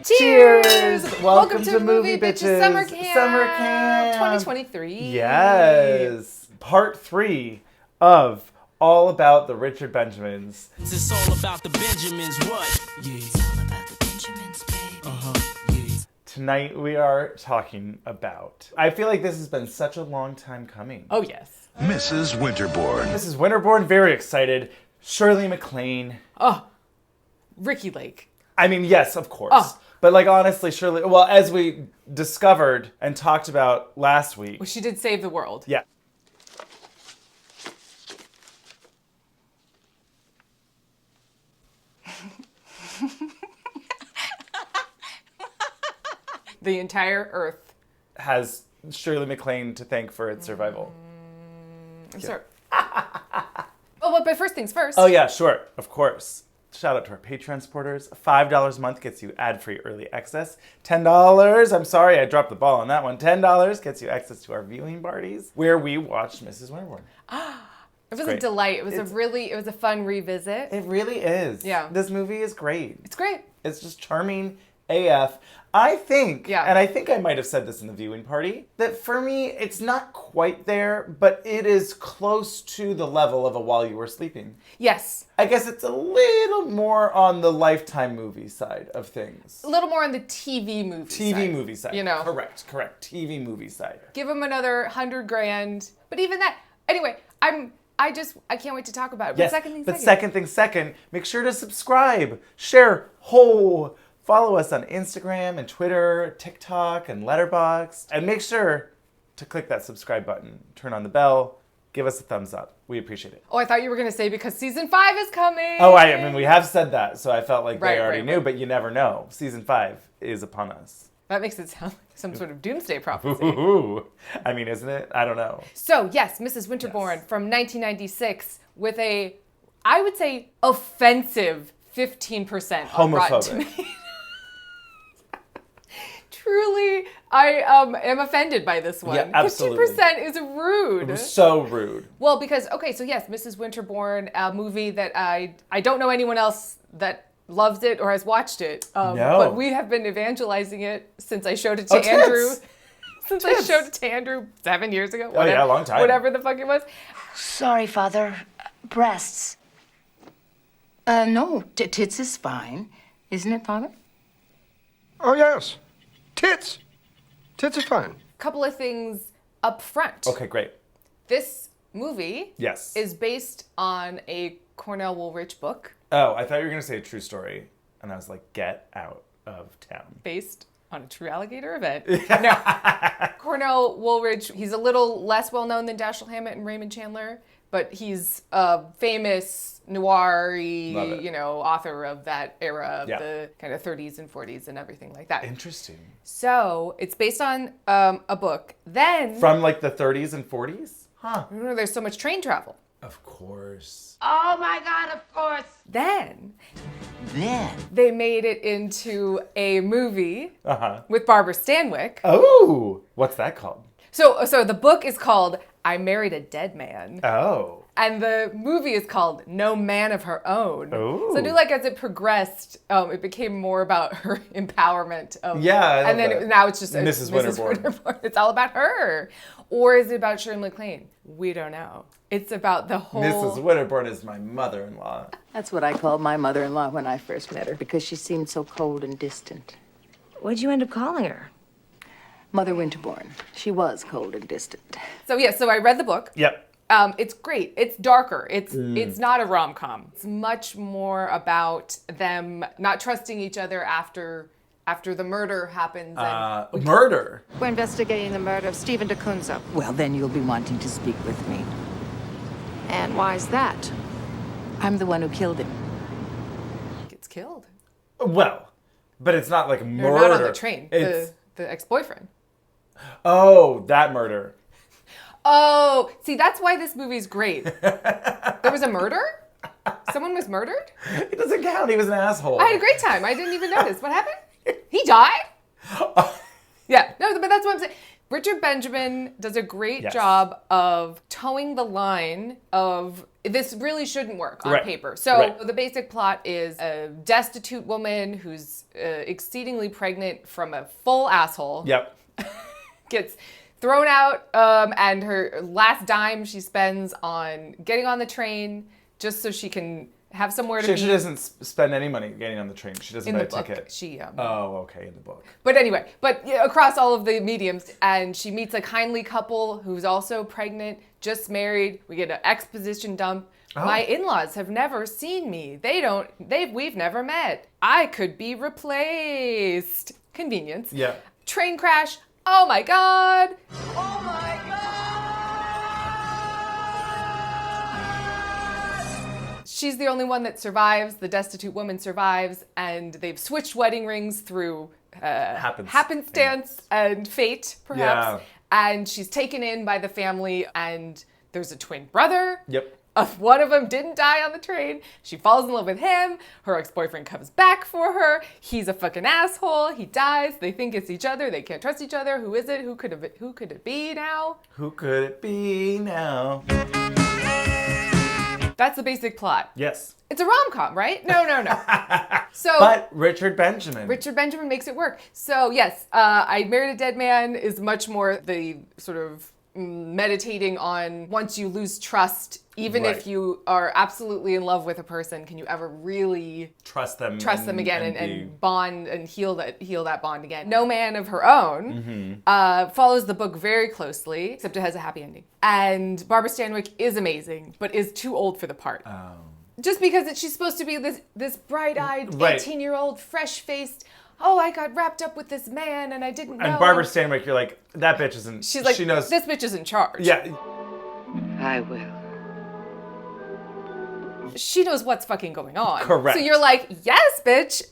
Cheers! Welcome to MovieBitches SummerCAMP 2023. Yes! Part 3 of All About the Richard Benjamins. It's all about the Benjamins, what? Yeah. It's all about the Benjamins, baby. Yeah. Tonight we are talking about... I feel like this has been such a long time coming. Oh, yes. Mrs. Winterbourne. Mrs. Winterbourne, very excited. Shirley MacLaine. Oh, Ricki Lake. I mean, yes, of course. Oh. But like, honestly, Shirley... Well, as we discovered and talked about last week... Well, she did save the world. Yeah. The entire Earth. Has Shirley MacLaine to thank for its survival. I'm sorry. Oh, but first things first. Oh yeah, sure, of course. Shout out to our Patreon supporters. $5 a month gets you ad-free early access. $10, I'm sorry, I dropped the ball on that one. $10 gets you access to our viewing parties where we watched Mrs. Winterbourne. It was great. a delight. It was a fun revisit. It really is. Yeah. This movie is great. It's great. It's just charming AF. I think, Yeah. and I think I might have said this in the viewing party, that for me, it's not quite there, but it is close to the level of a While You Were Sleeping. Yes. I guess it's a little more on the Lifetime movie side of things. A little more on the TV movie side. Movie side. You know. Correct. TV movie side. Give him another 100 grand. But even that. Anyway, I can't wait to talk about it. Yes, But second thing second, make sure to subscribe, share, follow us on Instagram and Twitter, TikTok, and Letterboxd. And make sure to click that subscribe button, turn on the bell, give us a thumbs up. We appreciate it. Oh, I thought you were going to say because season 5 is coming. Oh, I mean, we have said that, so I felt like they already Right. knew, but you never know. Season 5 is upon us. That makes it sound like some sort of doomsday prophecy. Ooh. I mean, isn't it? I don't know. So, yes, Mrs. Winterbourne from 1996 with a, I would say, offensive 15% on Rotten Homophobic. Tomatoes. Truly, I am offended by this one. Yeah, absolutely. 15% is rude. It was so rude. Well, because, okay, so yes, Mrs. Winterbourne, a movie that I don't know anyone else that loves it or has watched it. No. But we have been evangelizing it since I showed it to Oh, tits. Andrew. Since I Tits. showed it to Andrew 7 years ago. Oh, yeah, a long time. Whatever the fuck it was. Sorry, Father. Breasts. No, tits is fine. Isn't it, Father? Oh, yes. Tits. Tits is fine. Couple of things up front. Okay, great. This movie Yes. is based on a Cornell Woolrich book Oh, I thought you were going to say a true story. And I was like, get out of town. based on a true alligator event. No. Cornell Woolrich, he's a little less well known than Dashiell Hammett and Raymond Chandler, but he's a famous noir-y, Love it. author of that era of Yeah. the kind of 30s and 40s and everything like that. Interesting. So it's based on a book. Then, From like the 30s and 40s? Huh. there's so much train travel. Of course. Oh, my God, of course. Then Then. they made it into a movie Uh-huh. with Barbara Stanwyck. Oh, what's that called? So the book is called I Married a Dead Man. Oh. And the movie is called No Man of Her Own. Ooh. So I do like as it progressed, it became more about her empowerment. Yeah, I love and then that. now it's just Mrs. Winterbourne. It's all about her. Or is it about Shirley MacLaine? We don't know. It's about the whole... Mrs. Winterbourne is my mother-in-law. That's what I called my mother-in-law when I first met her, because she seemed so cold and distant. What'd you end up calling her? Mother Winterbourne. She was cold and distant. So I read the book. Yep. It's great. It's darker. It's not a rom-com. It's much more about them not trusting each other after the murder happens. And Murder. We're investigating the murder of Stephen DeCunzo. Well, then you'll be wanting to speak with me. And why's that? I'm the one who killed him. gets killed. Well, but it's not like They're murder. not on the train. It's, The ex-boyfriend. oh, that murder. Oh, see, that's why this movie's great. There was a murder? Someone was murdered? It doesn't count. He was an asshole. I had a great time. I didn't even notice. What happened? He died? Yeah, no, but that's what I'm saying. Richard Benjamin does a great Yes. job of towing the line of this really shouldn't work on Right. paper. So Right. the basic plot is a destitute woman who's exceedingly pregnant from a full asshole. Yep. Gets thrown out, and her last dime she spends on getting on the train just so she can have somewhere to be. She doesn't spend any money getting on the train. She doesn't in buy the a book. ticket. She Oh, okay, in the book. But anyway, across all of the mediums, and she meets a kindly couple who's also pregnant, just married. We get an exposition dump. Oh. My in-laws have never seen me. We've never met. I could be replaced. Convenience. Yeah. Train crash. Oh my God. She's the only one that survives. The destitute woman survives, and they've switched wedding rings through happenstance and fate, perhaps. Yeah. And she's taken in by the family, and there's a twin brother. Yep. One of them didn't die on the train. She falls in love with him. Her ex-boyfriend comes back for her. He's a fucking asshole. He dies. They think it's each other. They can't trust each other. Who is it? Who could it be now? Who could it be now? That's the basic plot. Yes. It's a rom-com, right? No. So, But Richard Benjamin. Richard Benjamin makes it work. So yes, I Married a Dead Man is much more the sort of meditating on once you lose trust, even Right. if you are absolutely in love with a person, can you ever really Trust them again and be- bond and heal that bond again. No Man of Her Own follows the book very closely, except it has a happy ending. And Barbara Stanwyck is amazing, but is too old for the part. Just because she's supposed to be this bright-eyed, Right. 18-year-old, fresh-faced, oh, I got wrapped up with this man and I didn't know. And Barbara Stanwyck, you're like, that bitch isn't. She's like, she knows. this bitch is in charge. Yeah. I will. She knows what's fucking going on. Correct. So you're like, yes, bitch,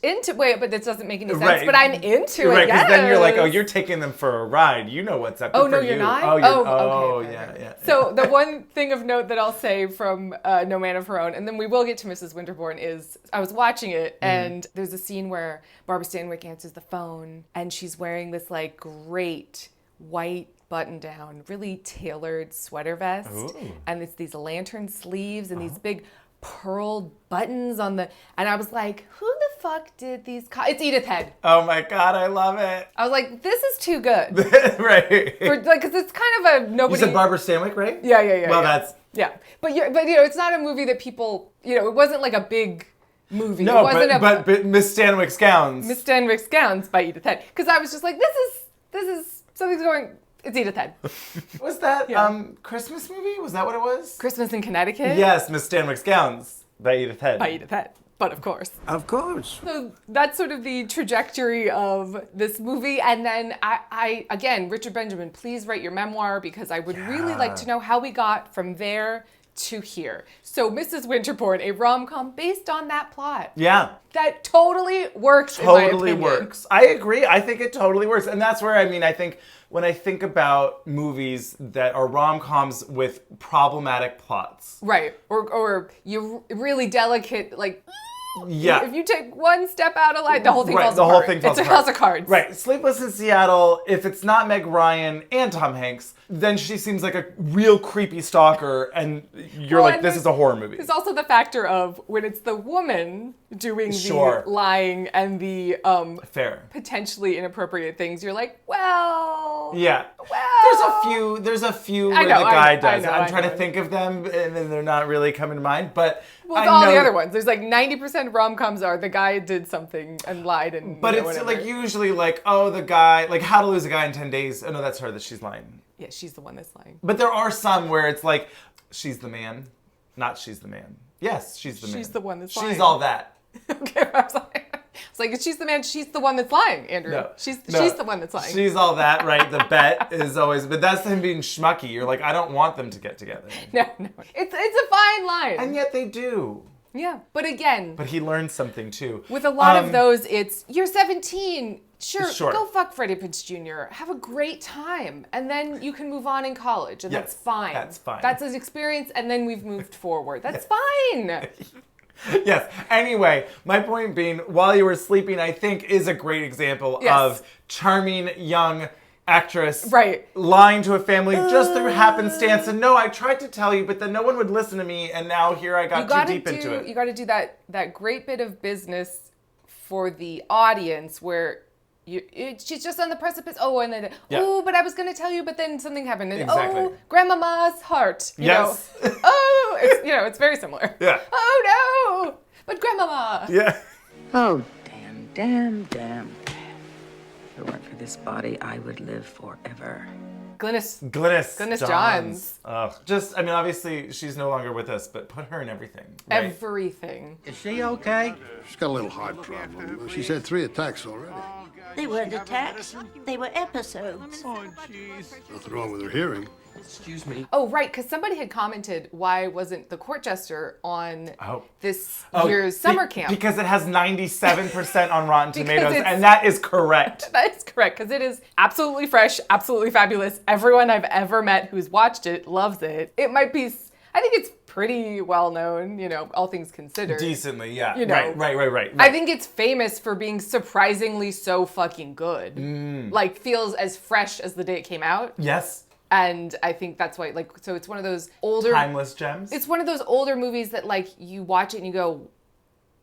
but this doesn't make any sense, Right. but I'm into Right, it, because yes. then you're like, oh, you're taking them for a ride. You know what's up. Oh, Good no, for you're you. not? Oh, okay. yeah. So the one thing of note that I'll say from No Man of Her Own, and then we will get to Mrs. Winterbourne, is I was watching it, and there's a scene where Barbara Stanwyck answers the phone, and she's wearing this like great white button-down, really tailored sweater vest, and it's these lantern sleeves and these big pearl buttons on the, and I was like, who the fuck did these? It's Edith Head. Oh my God, I love it. I was like, this is too good. Right. Because it's kind of a nobody. You said Barbara Stanwyck, right? Yeah. Well, yeah. that's. Yeah, but it's not a movie that people, it wasn't like a big movie. No, it wasn't but Miss Stanwyck's gowns. Miss Stanwyck's Gowns by Edith Head. Because I was just like, this is something's going. It's Edith Head. Was that Yeah. Christmas movie? Was that what it was? Christmas in Connecticut. Yes, Miss Stanwyck's gowns by Edith Head. By Edith Head. But of course. Of course. So that's sort of the trajectory of this movie. And then I again, Richard Benjamin, please write your memoir because I would really like to know how we got from there to here. So Mrs. Winterbourne, a rom-com based on that plot. Yeah. That totally works, in my Totally opinion. works. I agree. I think it totally works. And that's where, I think when I think about movies that are rom-coms with problematic plots. Right. Or you really delicate, like, Yeah. if you take one step out of line, the whole thing Right, falls the apart. whole thing falls It's a apart. house of cards. Right. Sleepless in Seattle, if it's not Meg Ryan and Tom Hanks, then she seems like a real creepy stalker, and you're Well, like, and this is a horror movie. There's also the factor of when it's the woman doing Sure. the lying and the Fair. potentially inappropriate things, you're like, well, Yeah. well. There's a few I where know, the guy I does. know, I'm I trying know. to think of them, and then they're not really coming to mind. But Well, I all know, the other ones. There's like 90% of rom-coms are the guy did something and lied and But it's whatever. like usually like, oh, the guy, like How to Lose a Guy in 10 Days. Oh no, that's her. That she's lying. Yeah, she's the one that's lying. But there are some where it's like, she's the man, not she's the man. Yes, she's the man. She's the one that's She's lying. all that. Okay, I was like, if she's the man, she's the one that's lying, Andrew. No, She's no. the one that's lying. She's all that, right? The bet is always, but that's him being schmucky. You're like, I don't want them to get together. No. It's a fine line. And yet they do. Yeah, but again, But he learns something too. with a lot of those, it's, you're 17. Sure, go fuck Freddie Prinze Jr. Have a great time. And then you can move on in college, and Yes, that's fine. that's fine. That's his experience, and then we've moved forward. That's fine. Yes. Anyway, my point being, While You Were Sleeping, I think is a great example Yes. of charming young actress Right. lying to a family just through happenstance. And no, I tried to tell you, but then no one would listen to me. And now here I got too deep into it. You got to do that great bit of business for the audience where she's just on the precipice. Oh, and then, but I was going to tell you, but then something happened. And, Exactly. grandmama's heart. You Yes. know? It's very similar. Yeah. Oh, no. But grandmama. Yeah. Oh, damn. If it weren't for this body, I would live forever. Glynis Johns. Ugh. Just, I mean, obviously, she's no longer with us, but put her in everything. Right? Everything. Is she okay? She's got a little heart problem. She's had 3 attacks already. They weren't attacks. They were episodes. Oh, jeez. Nothing wrong with her hearing. Excuse me. Oh, right, because somebody had commented, why wasn't the court jester on this year's summer camp? Because it has 97% on Rotten Tomatoes, it's- and that is correct. That is correct, because it is absolutely fresh, absolutely fabulous. Everyone I've ever met who's watched it loves it. It might be, I think it's pretty well known, you know, all things considered. Decently, yeah. You know, Right. I think it's famous for being surprisingly so fucking good. Like, feels as fresh as the day it came out. Yes. And I think that's why, like, so it's one of those older... Timeless gems. It's one of those older movies that, like, you watch it and you go,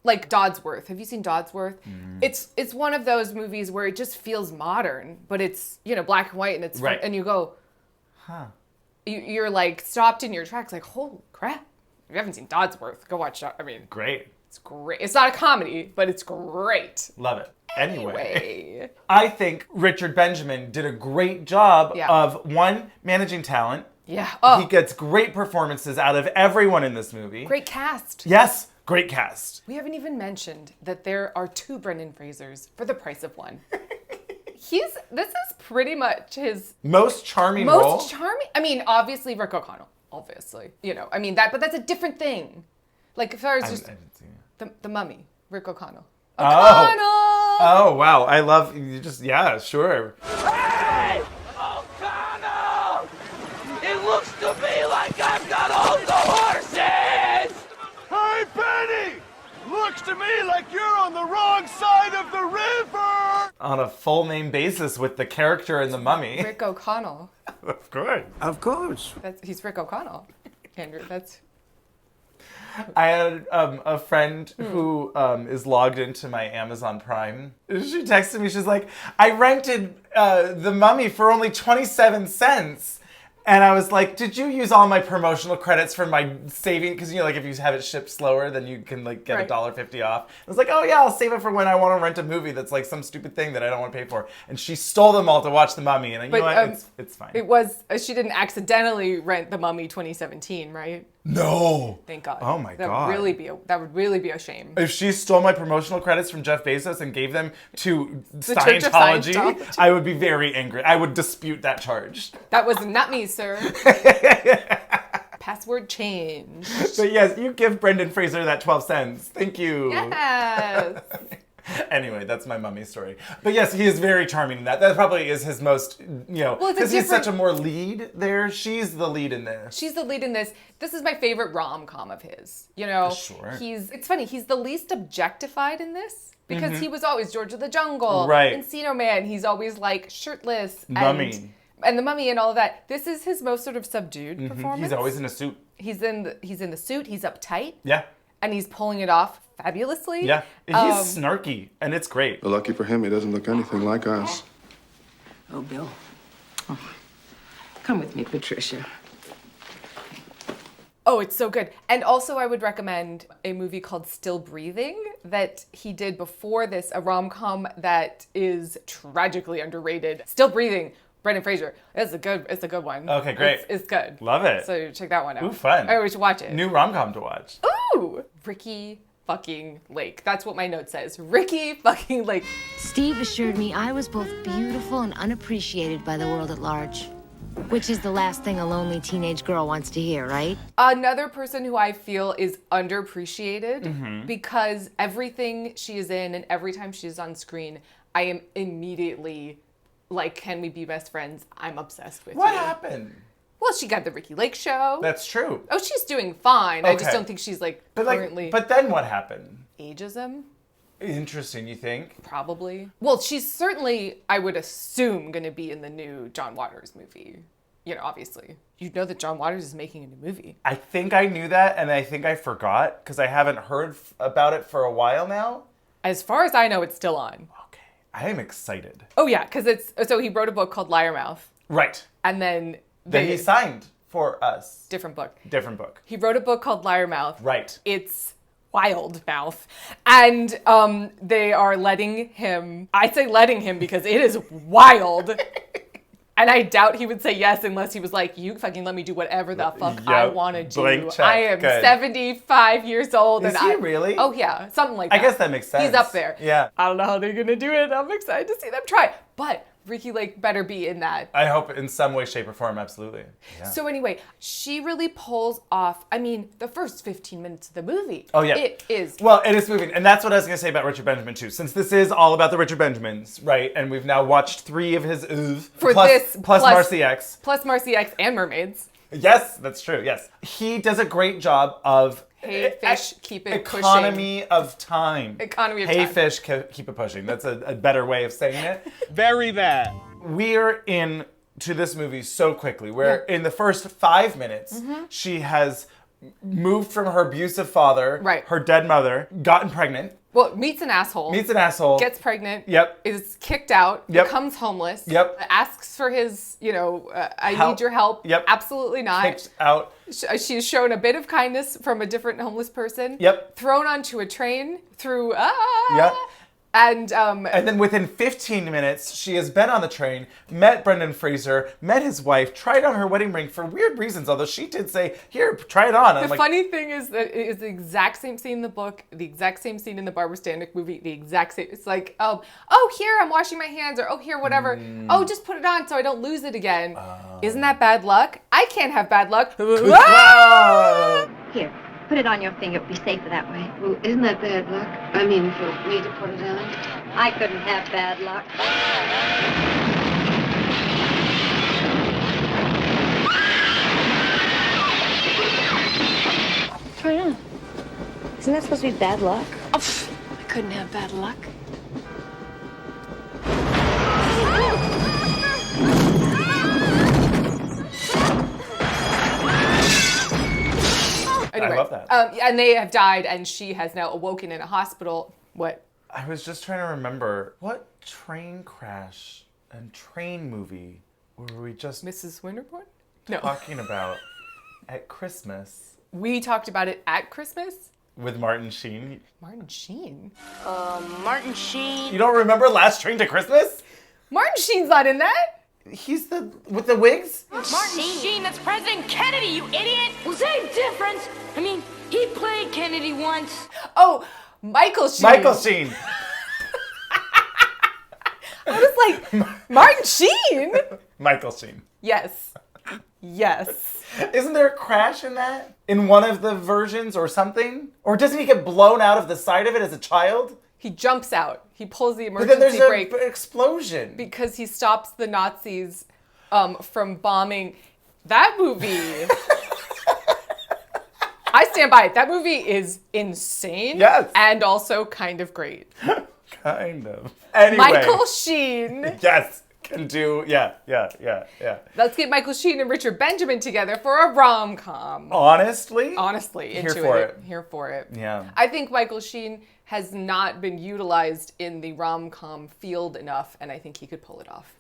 like Dodsworth. Have you seen Dodsworth? It's one of those movies where it just feels modern, but it's, you know, black and white, and it's Right. and you go, huh. You're like stopped in your tracks, like, holy crap! If you haven't seen Dodsworth, go watch. I mean, Great. it's great. It's not a comedy, but it's great. Love it. Anyway, Anyway. I think Richard Benjamin did a great job Yeah. of, one, managing talent. Yeah. Oh, He gets great performances out of everyone in this movie. great cast. Yes, great cast. We haven't even mentioned that there are 2 Brendan Frasers for the price of 1. This is pretty much his Most charming role. most charming. I mean, obviously Rick O'Connell. Obviously, you know. I mean but that's a different thing. Like as far as I just didn't see it. the Mummy, Rick O'Connell. Oh, wow. I love, you just, yeah, sure. Hey! O'Connell! It looks to me like I've got all the horses! Hey, Benny! Looks to me like you're on the wrong side of the river! On a full name basis with the character in The Mummy. Rick O'Connell. Of course. Of course. He's Rick O'Connell. Andrew, that's... I had a friend who is logged into my Amazon Prime. She texted me, she's like, I rented The Mummy for only 27 cents. And I was like, did you use all my promotional credits from my saving? Because, you know, like if you have it shipped slower, then you can like get Right. $1.50 off. I was like, oh yeah, I'll save it for when I want to rent a movie that's like some stupid thing that I don't want to pay for. And she stole them all to watch The Mummy. And you know what? It's fine. It was... she didn't accidentally rent The Mummy 2017, right? No. Thank God. Oh my That God. would really be a shame. If she stole my promotional credits from Jeff Bezos and gave them to Church of Scientology, Scientology. I would be very angry. I would dispute that charge. That was not me, sir. Password change. But yes, you give Brendan Fraser that 12 cents. Thank you. Yes. Anyway, that's my Mummy story. But yes, he is very charming in that. That probably is his most, you know, Well, it's a because he's different- such a more lead there. She's the lead in this. She's the lead in this. This is my favorite rom-com of his. You know, Sure. it's funny, he's the least objectified in this because he was always George of the Jungle, Right. Encino Man. He's always like shirtless Mummy. and the Mummy and all of that. This is his most sort of subdued performance. He's always in a suit. He's in the suit. He's uptight. Yeah. And he's pulling it off fabulously. Yeah. He's snarky, and it's great. But lucky for him, he doesn't look anything like us. Oh, Bill. Oh. Come with me, Patricia. Oh, it's so good. And also I would recommend a movie called Still Breathing that he did before this, a rom-com that is tragically underrated. Still Breathing, Brendan Fraser. It's a good one. Okay, great. It's good. Love it. So check that one out. Ooh, fun. Oh, we should watch it. New rom-com to watch. Ooh! Ricki fucking Lake. That's what my note says. Ricki fucking Lake. Steve assured me I was both beautiful and unappreciated by the world at large. Which is the last thing a lonely teenage girl wants to hear, right? Another person who I feel is underappreciated Mm-hmm. because everything she is in and every time she is on screen, I am immediately like, can we be best friends? I'm obsessed with What you. happened? Well, she got the Ricki Lake show. That's true. Oh, she's doing fine. I just Okay. don't think she's like But currently but then what happened? ageism. Interesting, you think? Probably. Well, she's certainly, I would assume, going to be in the new John Waters movie. You know, obviously. You know that John Waters is making a new movie. I think I knew that, and I think I forgot, because I haven't heard about it for a while now. As far as I know, it's still on. Okay. I am excited. Oh, yeah, because so he wrote a book called Liar Mouth. Right. And then... He signed for us. Different book. Different book. He wrote a book called Liar Mouth. Right. It's wild mouth. And they are letting him... I say letting him because it is wild. And I doubt he would say yes unless he was like, you fucking let me do whatever the fuck I want to do. Blank check. I am Good. 75 years old. Is he really? Oh, yeah. Something like that. I guess that makes sense. He's up there. Yeah. I don't know how they're going to do it. I'm excited to see them try. But Ricki Lake better be in that. I hope in some way, shape, or form, absolutely. Yeah. So anyway, she really pulls off, the first 15 minutes of the movie. Oh, yeah. It is. Well, it is moving. And that's what I was going to say about Richard Benjamin, too. Since this is all about the Richard Benjamins, right? And we've now watched 3 of his oeuvre. Plus Marcy X. Plus Marcy X and Mermaids. Yes, that's true. Yes. He does a great job of... Hey, fish, keep it pushing. Economy of time. Economy of time. Hey, fish, keep it pushing. That's a better way of saying it. Very bad. We're into this movie so quickly. Where in the first 5 minutes, she has moved from her abusive father, her dead mother, gotten pregnant. Well, meets an asshole. Gets pregnant. Yep. Is kicked out. Yep. Becomes homeless. Yep. Asks for his, I help. need your help. Yep. Absolutely not. Kicked out. She's shown a bit of kindness from a different homeless person. Yep. Thrown onto a train through. Yep. And then within 15 minutes, she has been on the train, met Brendan Fraser, met his wife, tried on her wedding ring for weird reasons, although she did say, here, try it on. The funny thing is that it is the exact same scene in the book, the exact same scene in the Barbara Stanwyck movie, the exact same. It's like, oh, here, I'm washing my hands, or oh, here, whatever. Oh, just put it on so I don't lose it again. Isn't that bad luck? I can't have bad luck. Here. Put it on your finger. It would be safer that way. Well, isn't that bad luck? I mean, for me to put it on? I couldn't have bad luck. Try it on. Isn't that supposed to be bad luck? Oh, I couldn't have bad luck. Anyway, I love that. And they have died, and she has now awoken in a hospital. What? I was just trying to remember, what train crash and train movie were we just Mrs. Winterbourne? No. talking about at Christmas? We talked about it at Christmas? With Martin Sheen. Martin Sheen? Martin Sheen. You don't remember Last Train to Christmas? Martin Sheen's not in that. He's with the wigs? Martin Sheen, that's President Kennedy, you idiot! Well, same difference. I mean, he played Kennedy once. Oh, Michael Sheen. Michael Sheen. I was like, Martin Sheen? Michael Sheen. Yes. Yes. Isn't there a crash in that? In one of the versions or something? Or doesn't he get blown out of the side of it as a child? He jumps out. He pulls the But then emergency there's brake. an explosion. Because he stops the Nazis from bombing. That movie... I stand by it. That movie is insane. Yes. And also kind of great. Kind of. Anyway. Michael Sheen. Yes. Can do, yeah. Let's get Michael Sheen and Richard Benjamin together for a rom-com. Honestly? Into Here for it. Here for it. Yeah. I think Michael Sheen has not been utilized in the rom-com field enough, and I think he could pull it off.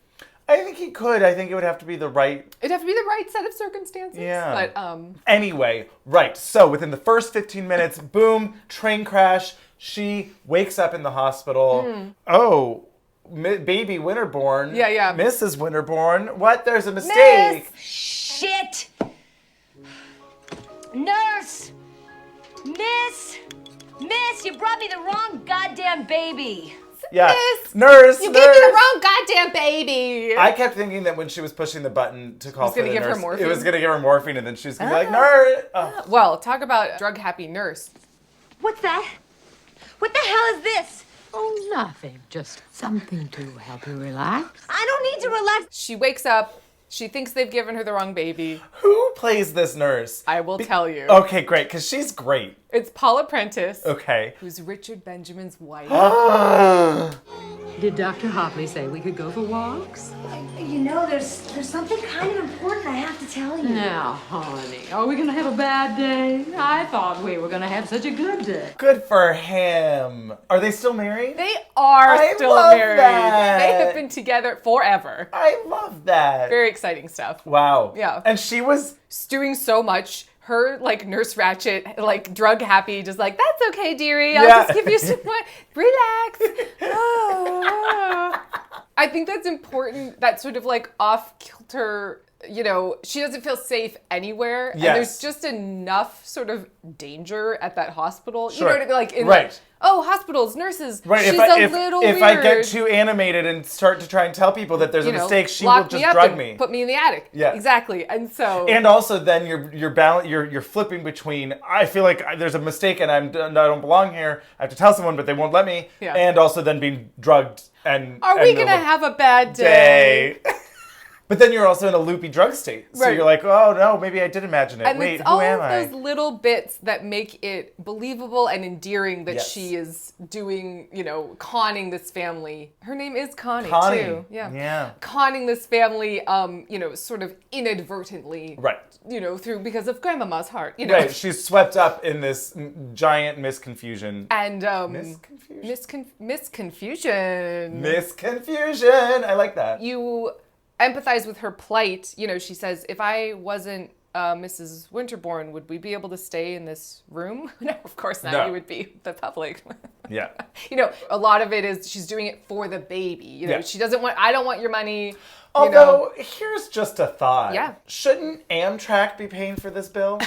I think he could. I think it would have to be the right... It'd have to be the right set of circumstances. Yeah. But, Anyway, right. So within the first 15 minutes, boom, train crash. She wakes up in the hospital. Oh, baby Winterbourne. Yeah. Mrs. Winterbourne. What? There's a mistake. Shit! Nurse! Miss, you brought me the wrong goddamn baby. Yeah. Miss, nurse. You gave me the wrong goddamn baby. I kept thinking that when she was pushing the button to call for the give her nurse, morphine. it was going to give her morphine, and then she was going to be like, nurse. Oh. Well, talk about drug-happy nurse. What's that? What the hell is this? Oh, nothing. Just something to help you relax. I don't need to relax. She wakes up She thinks they've given her the wrong baby. Who plays this nurse? I will tell you. Okay, great, because she's great. It's Paula Prentice. Okay. Who's Richard Benjamin's wife. Did Dr. Hopley say we could go for walks? You know, there's something kind of important I have to tell you. Now, honey, are we gonna have a bad day? I thought we were gonna have such a good day. Good for him. Are they still married? They are still love married. that. They have been together forever. I love that. Very exciting stuff. Wow. Yeah. And she was doing so much. Her, like, Nurse Ratched, like, drug happy, just like, that's okay, dearie. I'll just give you some more. Relax. I think that's important. That sort of, like, off-kilter, you know, she doesn't feel safe anywhere. Yes. And there's just enough sort of danger at that hospital. Sure. You know what I mean? Like, in right. Like, oh, hospitals, nurses. Right. She's If I get too animated and start to try and tell people that there's a mistake, she will just drug me. Put me in the attic. Yeah. Exactly. And so. And also, then you're flipping between. I feel like there's a mistake and I don't belong here. I have to tell someone, but they won't let me. Yeah. And also then being drugged and. Are we gonna have a bad day? But then you're also in a loopy drug state. So Right. you're like, oh no, maybe I did imagine it. And Wait, it's who all am of I? those little bits that make it believable and endearing that Yes. she is doing, you know, conning this family. Her name is Connie, too. Yeah. Conning this family, you know, sort of inadvertently. Right. You know, because of Grandmama's heart, you know. Right, she's swept up in this giant misconfusion. And Misconfusion. Misconfusion. I like that. You empathize with her plight. You know, she says, if I wasn't Mrs. Winterbourne, would we be able to stay in this room? No, of course not. No. You would be the public. Yeah. You know, a lot of it is she's doing it for the baby. You know, Yeah. she doesn't want, I don't want your money. Although, here's just a thought. Yeah. Shouldn't Amtrak be paying for this bill?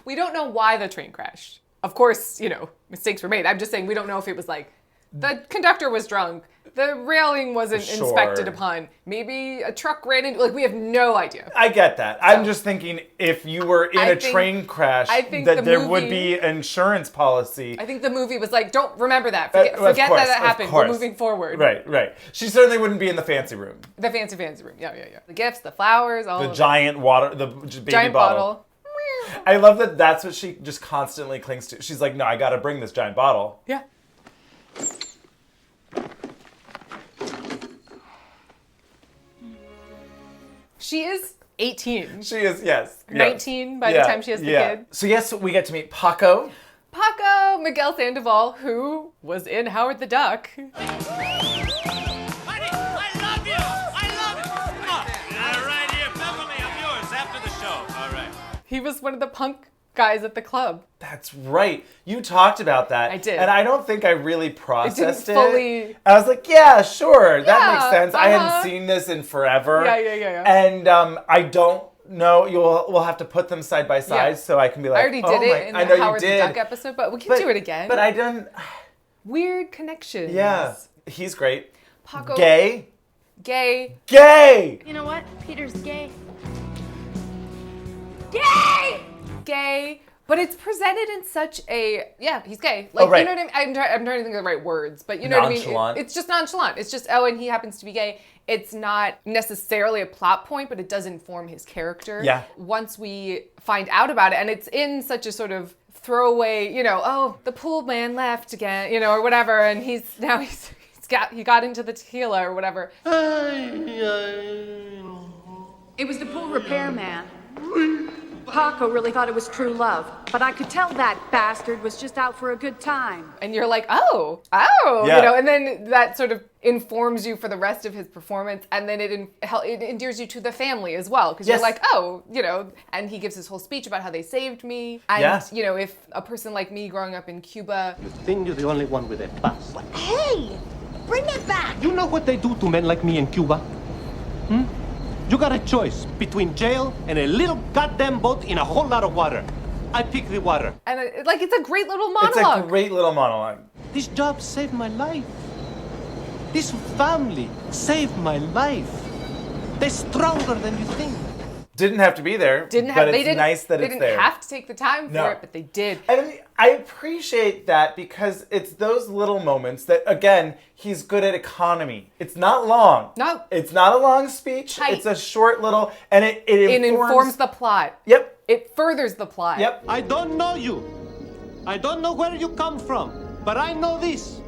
We don't know why the train crashed. Of course, you know, mistakes were made. I'm just saying we don't know if it was like, the conductor was drunk. The railing wasn't Sure. inspected upon. Maybe a truck ran into, like, we have no idea. I get that. I'm just thinking if you were in a train crash, that there would be insurance policy. I think the movie was like, don't remember that. Forget that happened. We're moving forward. Right. She certainly wouldn't be in the fancy room. The fancy room. Yeah. The gifts, the flowers, all The of giant water, the baby giant bottle. I love that that's what she just constantly clings to. She's like, no, I gotta bring this giant bottle. Yeah. She is 18. She is, yes. 19 by the time she has the kid. So yes, we get to meet Paco. Paco Miguel Sandoval, who was in Howard the Duck. He was one of the punk guys at the club. That's right. You talked about that. I did. And I don't think I really processed it. Fully... I was like, yeah, sure. That makes sense. Uh-huh. I hadn't seen this in forever. Yeah. And I don't know. We'll have to put them side by side so I can be like, I already did it in the Howard the Duck episode, but we can do it again. But I didn't... Weird connections. Yeah. He's great. Paco. Gay. You know what? Peter's gay. Gay, but it's presented in such a he's gay. Like you know what I mean? I'm trying to think of the right words, but you know what I mean? It's just nonchalant. It's just and he happens to be gay. It's not necessarily a plot point, but it does inform his character. Yeah. Once we find out about it, and it's in such a sort of throwaway, you know, oh, the pool man left again, you know, or whatever, and he got into the tequila or whatever. It was the pool repairman. Paco really thought it was true love, but I could tell that bastard was just out for a good time. And you're like, oh, you know, and then that sort of informs you for the rest of his performance, and then it endears you to the family as well, because you're like, oh, you know, and he gives his whole speech about how they saved me, and you know, if a person like me growing up in Cuba, you think you're the only one with a pass. Hey, bring it back. You know what they do to men like me in Cuba? You got a choice between jail and a little goddamn boat in a whole lot of water. I pick the water. And it's a great little monologue. It's a great little monologue. This job saved my life. This family saved my life. They're stronger than you think. Didn't have to be there. They nice that they it's there. didn't have to take the time for it, but they did. And I appreciate that because it's those little moments that, again, he's good at economy. It's not long. No. It's not a long speech. Tight. It's a short little, and it informs the plot. Yep. It furthers the plot. Yep. I don't know you. I don't know where you come from, but I know this.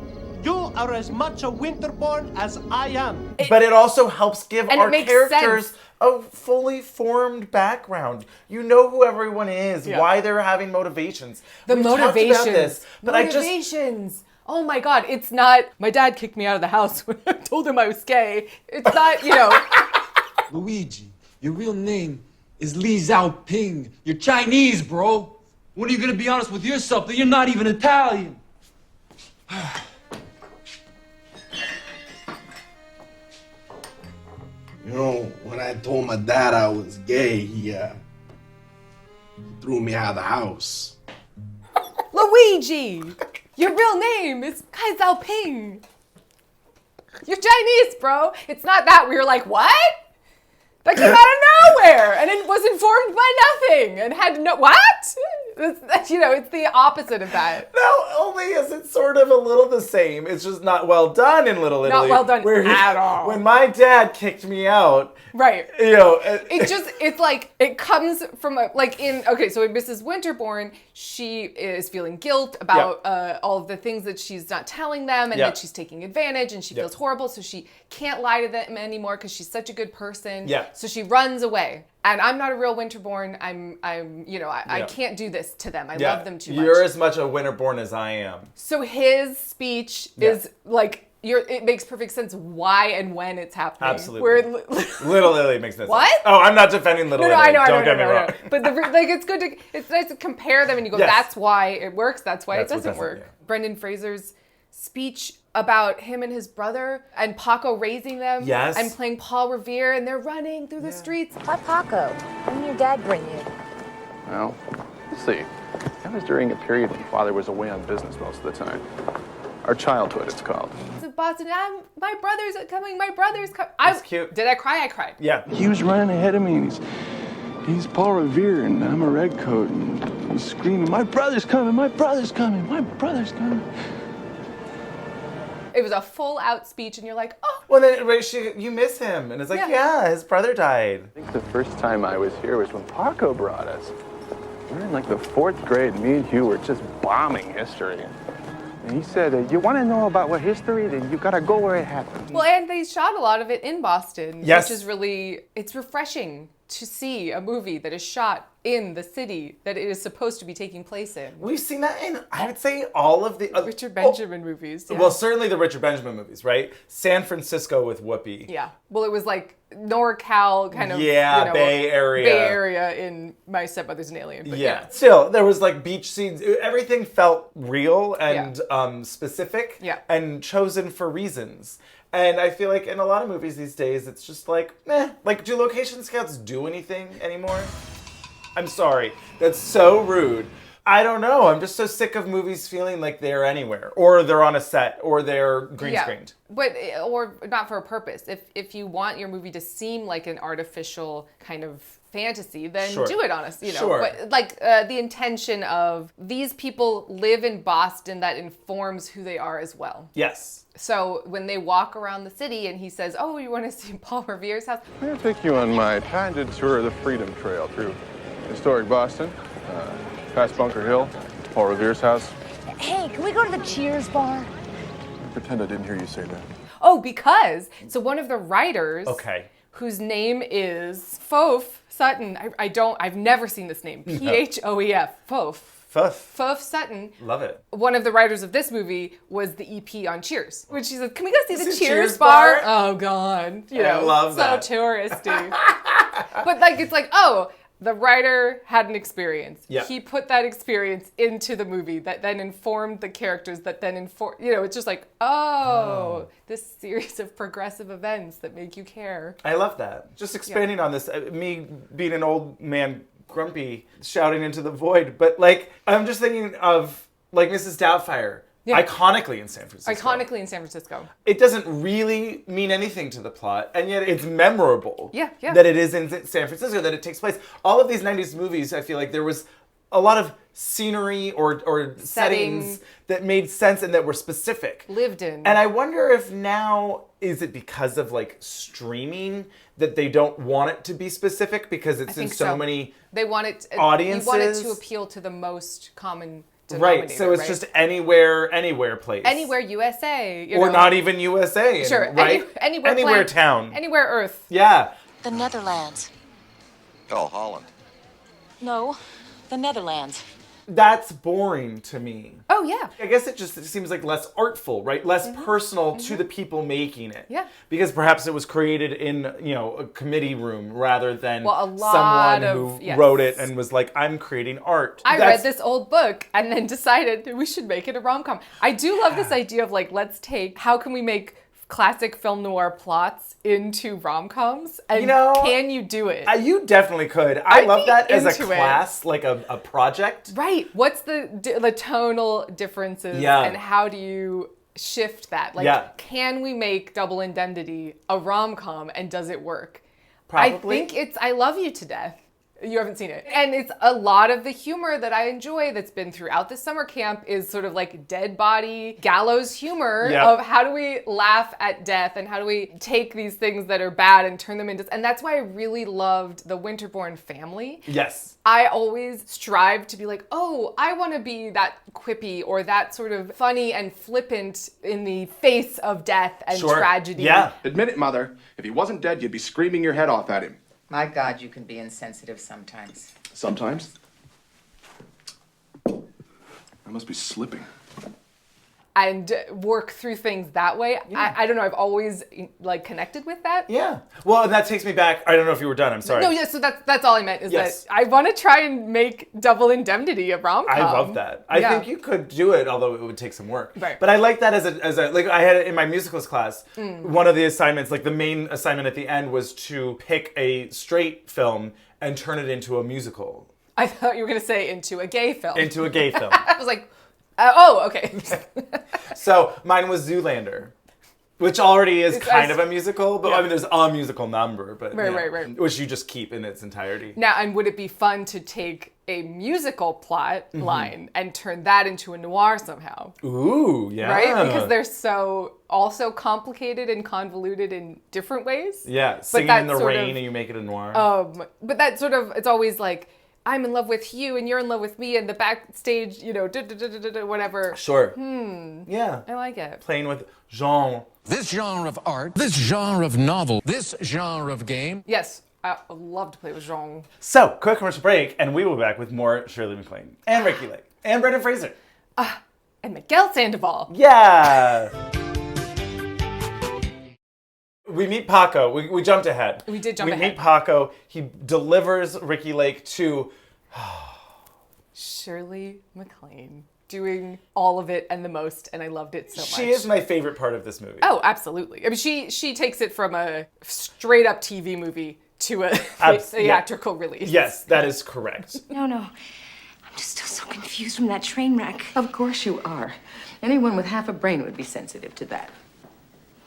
You are as much a Winterbourne as I am. But it also helps give our characters sense. a fully formed background. You know who everyone is, why they're having motivations. The motivations. Talked about this, but motivations. Oh my God, it's not, my dad kicked me out of the house when I told him I was gay. It's not, Luigi, your real name is Li Xiaoping. You're Chinese, bro. When are you gonna be honest with yourself that you're not even Italian? You know, when I told my dad I was gay, he threw me out of the house. Luigi, your real name is Kai Xiaoping. You're Chinese, bro. It's not that we were like, what? That came out of nowhere, and it was informed by nothing, and had no, what? It's the opposite of that. No, only is it sort of a little the same. It's just not well done in Little Italy. Not well done at all. When my dad kicked me out, right? It's like it comes from so in Mrs. Winterbourne, she is feeling guilt about all of the things that she's not telling them, and that she's taking advantage, and she feels horrible, so she can't lie to them anymore because she's such a good person. Yeah. So she runs away. And I'm not a real Winterbourne. I can't do this to them. I love them too much. You're as much a Winterbourne as I am. So his speech is like, it makes perfect sense why and when it's happening. Absolutely. Little Italy makes no sense. What? Oh, I'm not defending Little Italy. Don't get me wrong. But it's nice to compare them and you go, that's why it works, that's why it doesn't work. Yeah. Brendan Fraser's speech about him and his brother and Paco raising them and playing Paul Revere, and they're running through the streets. Why Paco? When did your dad bring you? Well, let's see. That was during a period when Father was away on business most of the time. Our childhood, it's called. So Boston, my brother's coming. That's cute. Did I cry? I cried. Yeah. He was running ahead of me, and he's Paul Revere, and I'm a redcoat, and he's screaming, "My brother's coming! My brother's coming! My brother's coming!" It was a full-out speech, and you're like, oh. Well, then you miss him, and it's like, his brother died. I think the first time I was here was when Paco brought us. We were in like the 4th grade. Me and Hugh were just bombing history. And he said, you want to know about what history? Then you got to go where it happened. Well, and they shot a lot of it in Boston, yes. Which is really, it's refreshing to see a movie that is shot in the city that it is supposed to be taking place in. We've seen that in, I would say, all of the... Richard Benjamin movies. Yeah. Well, certainly the Richard Benjamin movies, right? San Francisco with Whoopi. Yeah. Well, it was like NorCal kind of... Yeah, Bay Area. Bay Area in My Stepmother's an Alien. But yeah. Still, there was like beach scenes. Everything felt real and specific and chosen for reasons. And I feel like in a lot of movies these days, it's just like, Like, do location scouts do anything anymore? I'm sorry. That's so rude. I don't know. I'm just so sick of movies feeling like they're anywhere. Or they're on a set. Or they're green screened. Or not for a purpose. If you want your movie to seem like an artificial kind of fantasy, then do it on us, But like the intention of these people live in Boston, that informs who they are as well. Yes. So when they walk around the city and he says, oh, you want to see Paul Revere's house? I'm going to take you on my patented tour of the Freedom Trail through historic Boston, past Bunker Hill, Paul Revere's house. Hey, can we go to the Cheers bar? I pretend I didn't hear you say that. Oh, so one of the writers, whose name is Phoef Sutton. I've never seen this name. Phoef. Phoef Sutton. Love it. One of the writers of this movie was the EP on Cheers, which she said, can we go see the Cheers bar? Oh, God. I love that. So touristy. But it's like, the writer had an experience. Yeah. He put that experience into the movie that then informed the characters that then it's just like, this series of progressive events that make you care. I love that. Just expanding on this, me being an old man grumpy shouting into the void, but I'm just thinking of Mrs. Doubtfire Iconically in San Francisco. Iconically in San Francisco. It doesn't really mean anything to the plot, and yet it's memorable. Yeah. That it is in San Francisco, that it takes place. All of these 90s movies, I feel like there was a lot of scenery or settings that made sense and that were specific. Lived in. And I wonder if now, is it because of like streaming that they don't want it to be specific because it's in so many they want it audiences? You want it to appeal to the most common denominator. Right, so it's just anywhere place. Anywhere USA. Or not even USA. Sure, right? Anywhere town. Anywhere Earth. Yeah. The Netherlands. Oh, Holland. No, the Netherlands. That's boring to me. Oh, yeah. I guess it seems like less artful, right? Less personal to the people making it. Yeah. Because perhaps it was created in, a committee room rather than someone who wrote it and was like, I'm creating art. I read this old book and then decided we should make it a rom-com. I do love this idea of like, how can we make classic film noir plots into rom-coms? And can you do it? You definitely could. I love that as a class, like a project. Right. What's the tonal differences and how do you shift that? Like, can we make Double Indemnity a rom-com and does it work? Probably. I think I Love You to Death. You haven't seen it. And it's a lot of the humor that I enjoy that's been throughout the summer camp is sort of like dead body, gallows humor of how do we laugh at death and how do we take these things that are bad and turn them into... And that's why I really loved the Winterbourne family. Yes. I always strive to be like, oh, I want to be that quippy or that sort of funny and flippant in the face of death and tragedy. Yeah. Admit it, Mother. If he wasn't dead, you'd be screaming your head off at him. My God, you can be insensitive sometimes. Sometimes? I must be slipping. And work through things that way. I don't know. I've always connected with that. Yeah. Well, and that takes me back. I don't know if you were done. I'm sorry. No, yeah. So that's all I meant is that I want to try and make Double Indemnity a rom-com. I love that. I think you could do it, although it would take some work. Right. But I like that as a like I had it in my musicals class. One of the assignments, like the main assignment at the end, was to pick a straight film and turn it into a musical. I thought you were going to say into a gay film. Into a gay film. I was like. Okay. So mine was Zoolander, which already is kind of a musical, but I mean, there's a musical number, but right. Which you just keep in its entirety. Now, and would it be fun to take a musical plot line and turn that into a noir somehow? Ooh, yeah. Right? Because they're so also complicated and convoluted in different ways. Yeah, singing in the rain and you make it a noir. But that sort of, it's always like, I'm in love with you and you're in love with me and the backstage, whatever. Sure. Yeah. I like it. Playing with genre. This genre of art, this genre of novel, this genre of game. Yes, I love to play with genre. So, quick commercial break and we will be back with more Shirley MacLaine and Ricki Lake and Brendan Fraser. And Miguel Sandoval. Yeah. We meet Paco. We jumped ahead. We did jump ahead. We meet Paco. He delivers Ricki Lake to... Shirley MacLaine. Doing all of it and the most, and I loved it so much. She is my favorite part of this movie. Oh, absolutely. I mean, she takes it from a straight-up TV movie to a theatrical release. Yes, that is correct. No. I'm just still so confused from that train wreck. Of course you are. Anyone with half a brain would be sensitive to that.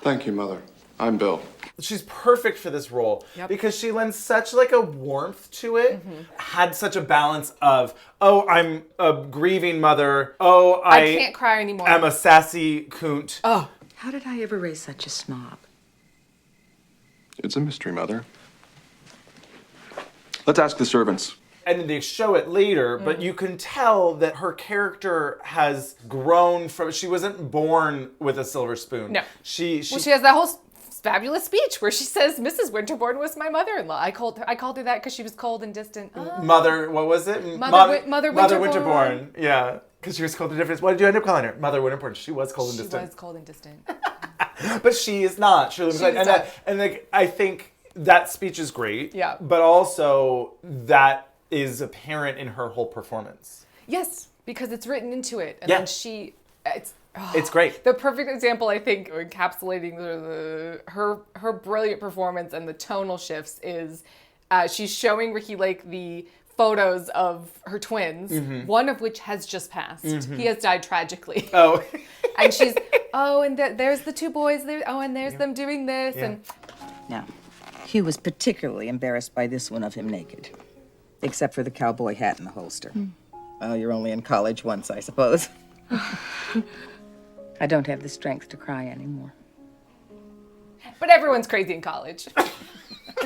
Thank you, Mother. I'm Bill. She's perfect for this role because she lends such like a warmth to it. Had such a balance of, I'm a grieving mother. I can't cry anymore. I'm a sassy coont. Oh, how did I ever raise such a snob? It's a mystery, Mother. Let's ask the servants. And they show it later, but you can tell that her character has grown from. She wasn't born with a silver spoon. No. She has that whole fabulous speech where she says, "Mrs. Winterbourne was my mother-in-law." I called her that because she was cold and distant. Mother, what was it? Mother Winterbourne. Yeah, because she was cold and distant. What did you end up calling her? Mother Winterbourne. She was cold and distant. She was cold and distant. But she is not. I think that speech is great. Yeah. But also that is apparent in her whole performance. Yes, because it's written into it, and then it's great. The perfect example, I think, encapsulating her brilliant performance and the tonal shifts is she's showing Ricki Lake the photos of her twins, Mhm. one of which has just passed. Mhm. He has died tragically. Oh. And she's, and there's the two boys there. Oh, and there's them doing this. Yeah. And Now, Hugh was particularly embarrassed by this one of him naked, except for the cowboy hat in the holster. Well, you're only in college once, I suppose. I don't have the strength to cry anymore. But everyone's crazy in college.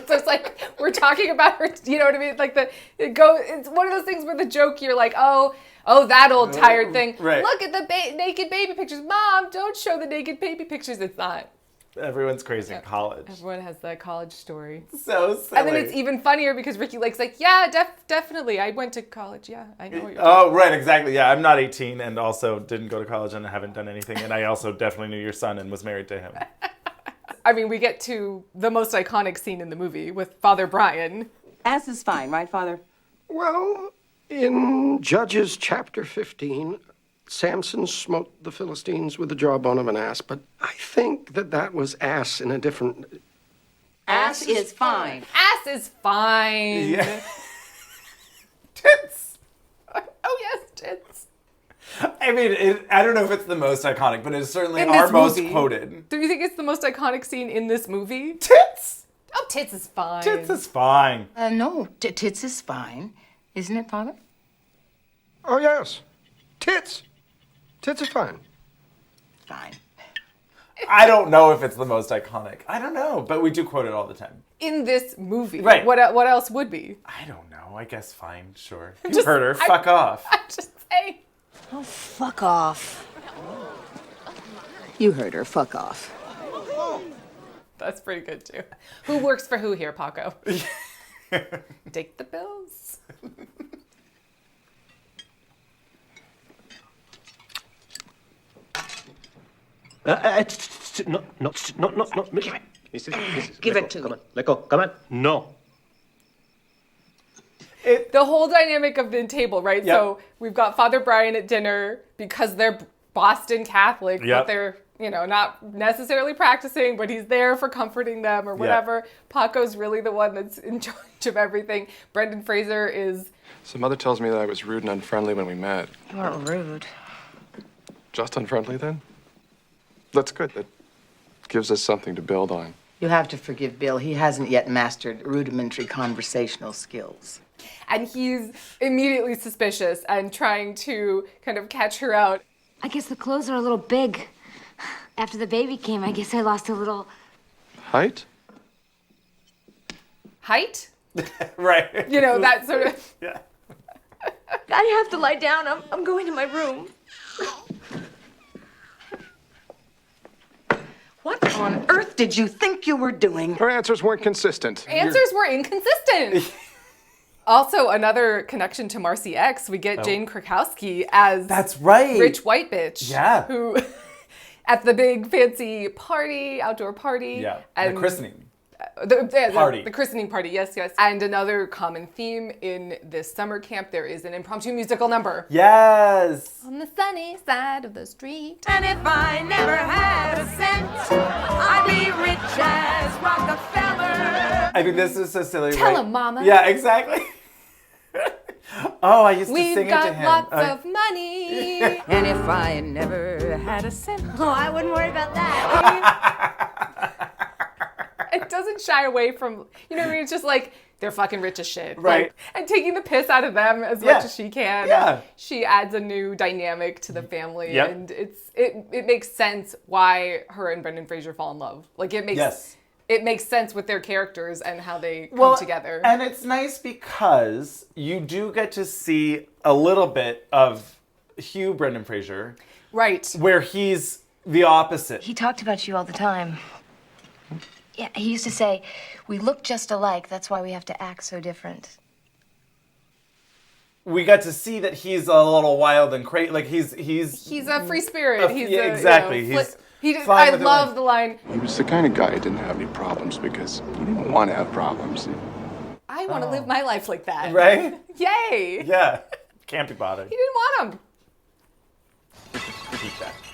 So it's like, we're talking about her, you know what I mean? Like it's one of those things where the joke, you're like, oh, that old tired thing. Right. Look at the naked baby pictures. Mom, don't show the naked baby pictures. It's not. Everyone's crazy in college. Everyone has that college story. So silly. And then it's even funnier because Ricki Lake's like, yeah, definitely. I went to college. Yeah, I know what you're Oh, talking right, exactly. Yeah, I'm not 18 and also didn't go to college and haven't done anything. And I also definitely knew your son and was married to him. I mean, we get to the most iconic scene in the movie with Father Brian. Ass is fine, right, Father? Well, in Judges chapter 15, Samson smote the Philistines with the jawbone of an ass, but I think that was ass in a different... Ass is fine. Ass is fine. Yeah. Tits. Oh, yes, tits. I mean, I don't know if it's the most iconic, but it's certainly In our this most movie. quoted. Do you think it's the most iconic scene in this movie? Tits! Oh, tits is fine. Tits is fine. No, tits is fine. Isn't it, Father? Oh, yes. Tits. Tits are fine. Fine. I don't know if it's the most iconic. I don't know, but we do quote it all the time. In this movie. Right. What else would be? I don't know. I guess fine, sure. You heard her. Fuck off. I'm just saying. Oh, fuck off. You heard her. Fuck off. That's pretty good, too. Who works for who here, Paco? Take the bills. No. Give it to me. Come on, let go. Come on. No. The whole dynamic of the table, right? Yep. So we've got Father Brian at dinner because they're Boston Catholic, but Yep. they're, not necessarily practicing, but he's there for comforting them or whatever. Paco's really the one that's in charge of everything. Brendan Fraser is... So Mother tells me that I was rude and unfriendly when we met. You weren't rude. Just unfriendly then? That's good. That gives us something to build on. You have to forgive Bill. He hasn't yet mastered rudimentary conversational skills. And he's immediately suspicious and trying to kind of catch her out. I guess the clothes are a little big. After the baby came, I guess I lost a little... Height? Height? Right. That sort of... Yeah. I have to lie down. I'm going to my room. What on earth did you think you were doing? Her answers weren't consistent. Answers were inconsistent. Also, another connection to Marcy X, we get Jane Krakowski as That's right. rich white bitch. Yeah. Who, at the big fancy party, outdoor party. Yeah. And The christening. The christening party, yes. And another common theme in this summer camp, there is an impromptu musical number. Yes. On the sunny side of the street. And if I never had a cent, I'd be rich as Rockefeller. I mean, this is so silly. Tell right? him, Mama. Yeah, exactly. Oh, I used to We've sing it to got him. lots of money. And if I never had a cent. Oh, I wouldn't worry about that. It doesn't shy away from, it's just like, they're fucking rich as shit. Right. Like, and taking the piss out of them as much as she can. Yeah. She adds a new dynamic to the family. Yep. And it makes sense why her and Brendan Fraser fall in love. Like, it makes sense with their characters and how they come together. And it's nice because you do get to see a little bit of Hugh Brendan Fraser. Right. Where he's the opposite. He talked about you all the time. Yeah, he used to say, we look just alike, that's why we have to act so different. We got to see that he's a little wild and crazy. Like he's a free spirit. Exactly. I love the line. He was the kind of guy who didn't have any problems because he didn't want to have problems. I want to live my life like that. Right? Yay. Yeah. Can't be bothered. He didn't want them.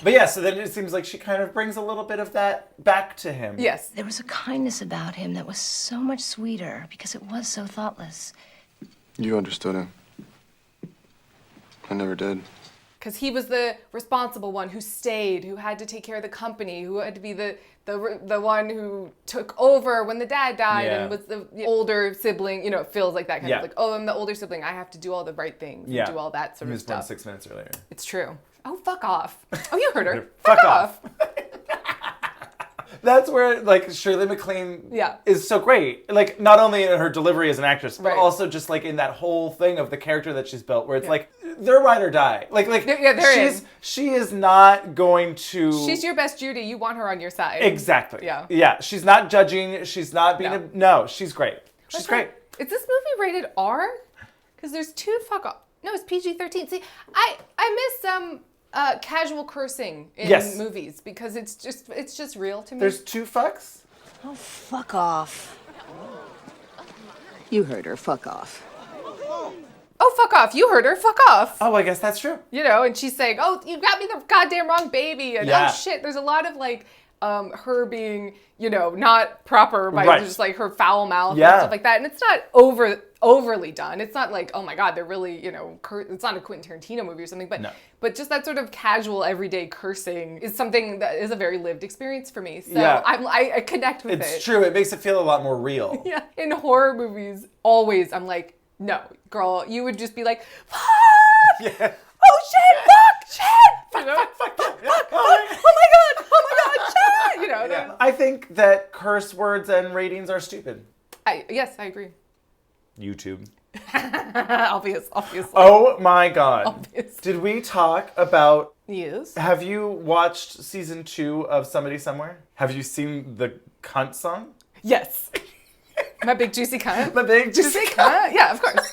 But yeah, so then it seems like she kind of brings a little bit of that back to him. Yes. There was a kindness about him that was so much sweeter because it was so thoughtless. You understood him. I never did. Because he was the responsible one who stayed, who had to take care of the company, who had to be the one who took over when the dad died and was the older sibling. You know, it feels like that kind of like, oh, I'm the older sibling. I have to do all the right things and do all that sort of stuff. He was born 6 minutes earlier. It's true. Oh, fuck off. Oh, you heard her. Fuck off. That's where, like, Shirley MacLaine is so great. Like, not only in her delivery as an actress, but also just, like, in that whole thing of the character that she's built, where it's like, they're ride or die. She is not going to... She's your best Judy. You want her on your side. Exactly. Yeah. Yeah. She's not judging. She's not being No, she's great. She's great. Is this movie rated R? Because there's 2 fuck off. No, it's PG-13. See, I miss casual cursing in movies because it's just real to me. There's 2 fucks? Oh, fuck off. You heard her. Fuck off. Oh, fuck off. You heard her. Fuck off. Oh, I guess that's true. You know, and she's saying, oh, you got me the goddamn wrong baby. And oh, shit. There's a lot of, like, her being, you know, not proper by just, like, her foul mouth and stuff like that. And it's not overly done. It's not like, oh, my God, they're really, you know, it's not a Quentin Tarantino movie or something. But just that sort of casual, everyday cursing is something that is a very lived experience for me. So I connect with it. It's true. It makes it feel a lot more real. Yeah. In horror movies, always, I'm like, no, girl, you would just be like, fuck! Yeah. Oh, shit, fuck, shit! Fuck, oh my God, shit! You know, I think that curse words and ratings are stupid. Yes, I agree. YouTube. Obviously. Oh my God. Obvious. Did we talk about... Yes. Have you watched season 2 of Somebody Somewhere? Have you seen the cunt song? Yes. My big juicy cunt. My big juicy cunt. Yeah, of course.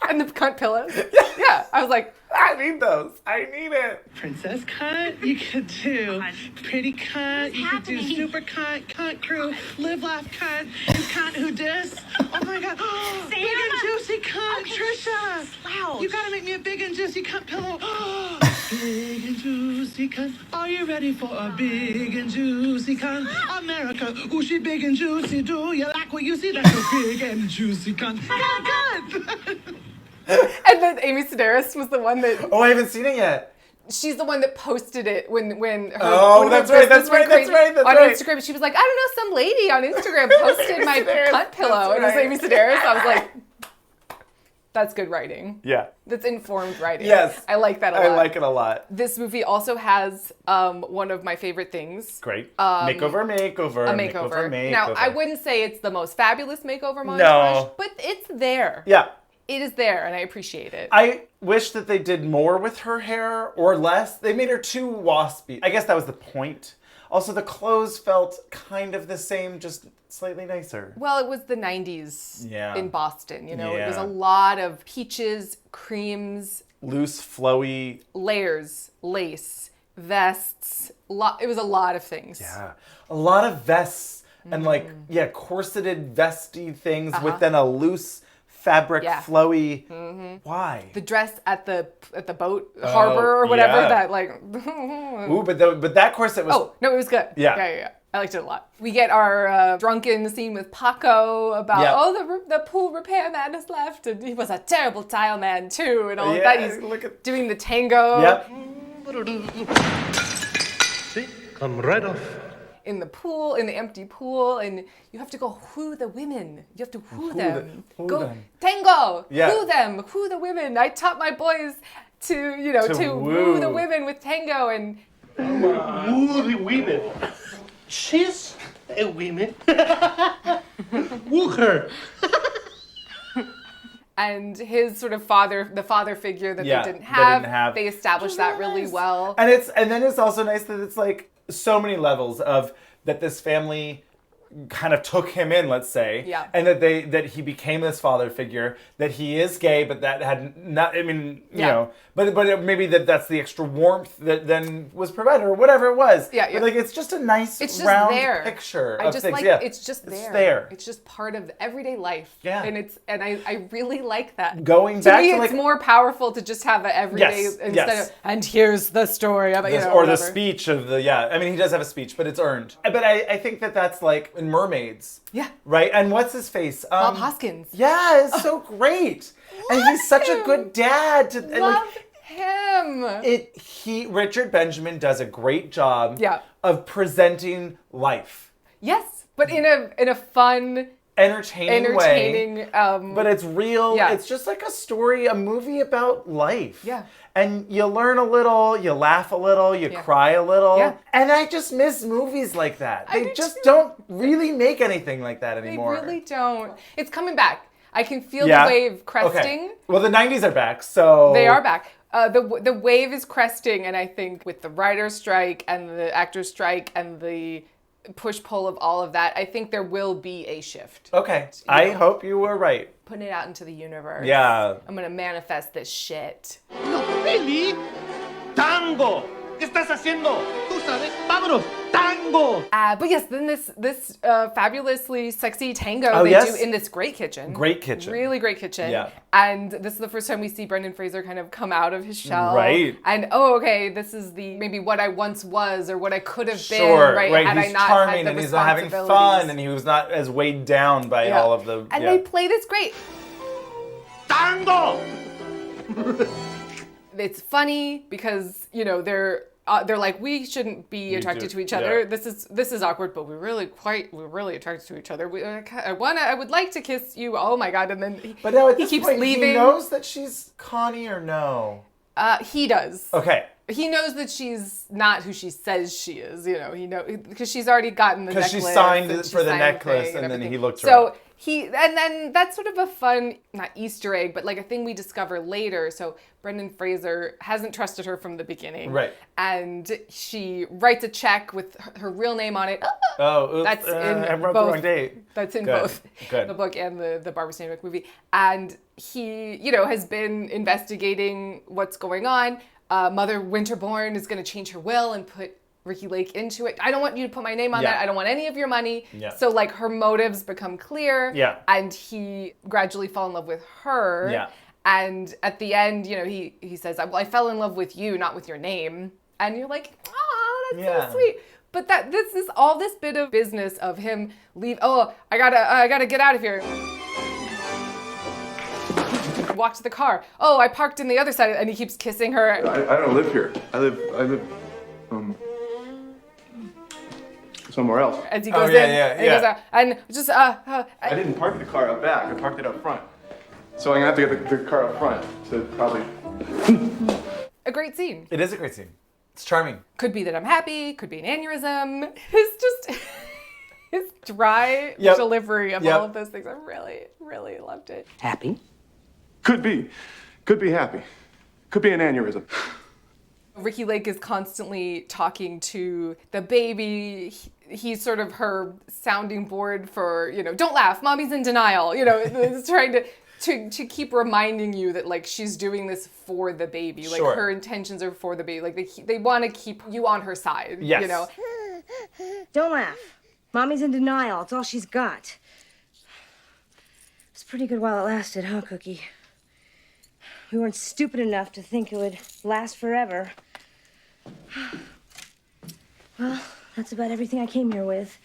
And the cunt pillows. Yeah. I was like, I need those. I need it. Princess cunt, you could do. Pretty cunt, you could do. Super cunt, cunt crew, live laugh cunt, you cunt who dis. Oh my God. Big and juicy cunt, Trisha. Slouch. You gotta make me a big and juicy cunt pillow. Big and juicy cunt. Are you ready for a big and juicy cunt? America, ooh, she big and juicy. Do you like what you see? That's a big and juicy cunt. Cunt. And then Amy Sedaris was the one that... Oh, I haven't seen it yet. She's the one that posted it when her... Oh, that's right. On Instagram, she was like, I don't know, some lady on Instagram posted my cunt pillow. And it was Amy Sedaris. I was like, that's good writing. Yeah. That's informed writing. Yes. I like that a lot. I like it a lot. This movie also has one of my favorite things. Great. Makeover. A makeover. Now, I wouldn't say it's the most fabulous makeover montage, but it's there. Yeah. It is there, and I appreciate it. I wish that they did more with her hair, or less. They made her too waspy. I guess that was the point. Also, the clothes felt kind of the same, just slightly nicer. Well, it was the 90s in Boston, you know? Yeah. It was a lot of peaches, creams. Loose, flowy. Layers, lace, vests. It was a lot of things. Yeah. A lot of vests and, corseted, vesty things with then a loose... fabric, flowy. Mm-hmm. Why? The dress at the boat harbor or whatever that Ooh, but that corset was. Oh no, it was good. Yeah. I liked it a lot. We get our drunken scene with Paco about the pool repairman has left and he was a terrible tile man too and all of that. He's doing the tango. Yep. See, come right off. In the pool, in the empty pool, and you have to go whoo the women. You have to whoo them. Go tango. Yeah. Whoo the women. I taught my boys to woo the women with tango and woo the women. She's a woman. Woo her. And his sort of the father figure that they didn't have. They established that really well. And then it's also nice that it's like so many levels of that this family kind of took him in, let's say, and that he became this father figure, that he is gay, but that had not, I mean, you know, but maybe that's the extra warmth that then was provided or whatever it was. Yeah. But it's just a nice round picture of things. It's just there. It's just part of everyday life. Yeah. And I really like that. Going back to it's more powerful to just have an everyday instead of, and here's the story of it, or the speech of I mean, he does have a speech, but it's earned. But I think that's like in Mermaids. Yeah. Right? And what's his face? Bob Hoskins. Yeah, it's so great. And he's such a good dad. Love him. Richard Benjamin does a great job of presenting life. Yes, but in a fun, entertaining way. But it's real. Yeah. It's just like a story, a movie about life. Yeah. And you learn a little, you laugh a little, you cry a little. Yeah. And I just miss movies like that. They just don't really make anything like that anymore. They really don't. It's coming back. I can feel the wave cresting. Okay. Well, the 90s are back, so... They are back. The wave is cresting, and I think with the writer's strike and the actor's strike and the push-pull of all of that, I think there will be a shift. Okay. I hope you were right. Putting it out into the universe. Yeah. I'm going to manifest this shit. No, really? Tango! ¿Qué estás haciendo? Tú sabes, vámonos, tango! But yes, then this fabulously sexy tango they do in this great kitchen. Great kitchen. Really great kitchen. Yeah. And this is the first time we see Brendan Fraser kind of come out of his shell. Right. And okay, this is maybe what I once was or what I could have been. Right. Had He's I not charming had the and he's not having fun and he was not as weighed down by all of the... And they play this great. Tango! It's funny because, they're like, we shouldn't be attracted to each other. Yeah. This is awkward, but we're really attracted to each other. I would like to kiss you. Oh my God. And then he keeps leaving. He knows that she's Connie or no? He does. Okay. He knows that she's not who she says she is, because she's already gotten the necklace. Because she signed for the necklace and then he looked her up. And then that's sort of a fun, not Easter egg, but like a thing we discover later. So Brendan Fraser hasn't trusted her from the beginning. Right. And she writes a check with her real name on it. Oh, oops. That's in I wrote both. the wrong date. That's in Good. both Good. the book and the Barbara Stanwyck movie. And he, has been investigating what's going on. Mother Winterbourne is going to change her will and put Ricki Lake into it. I don't want you to put my name on that. I don't want any of your money. Yeah. So like her motives become clear. Yeah. And he gradually fall in love with her. Yeah. And at the end, he says, well, I fell in love with you, not with your name. And you're like, oh, that's so sweet. But this is all this bit of business of him leave. Oh, I gotta get out of here. Walk to the car. Oh, I parked in the other side, and he keeps kissing her. I don't live here. I live somewhere else. As he goes in, and he goes out, and just I didn't park the car out back. I parked it up front. So I'm gonna have to get the car up front to probably. A great scene. It is a great scene. It's charming. Could be that I'm happy. Could be an aneurysm. His dry delivery of all of those things. I really, really loved it. Happy? Could be happy. Could be an aneurysm. Ricki Lake is constantly talking to the baby. He's sort of her sounding board for, don't laugh, mommy's in denial. It's trying to keep reminding you that like she's doing this for the baby. Like her intentions are for the baby. Like they want to keep you on her side. Yes. Don't laugh. Mommy's in denial. It's all she's got. It's pretty good while it lasted, huh, Cookie? We weren't stupid enough to think it would last forever. Well, that's about everything I came here with.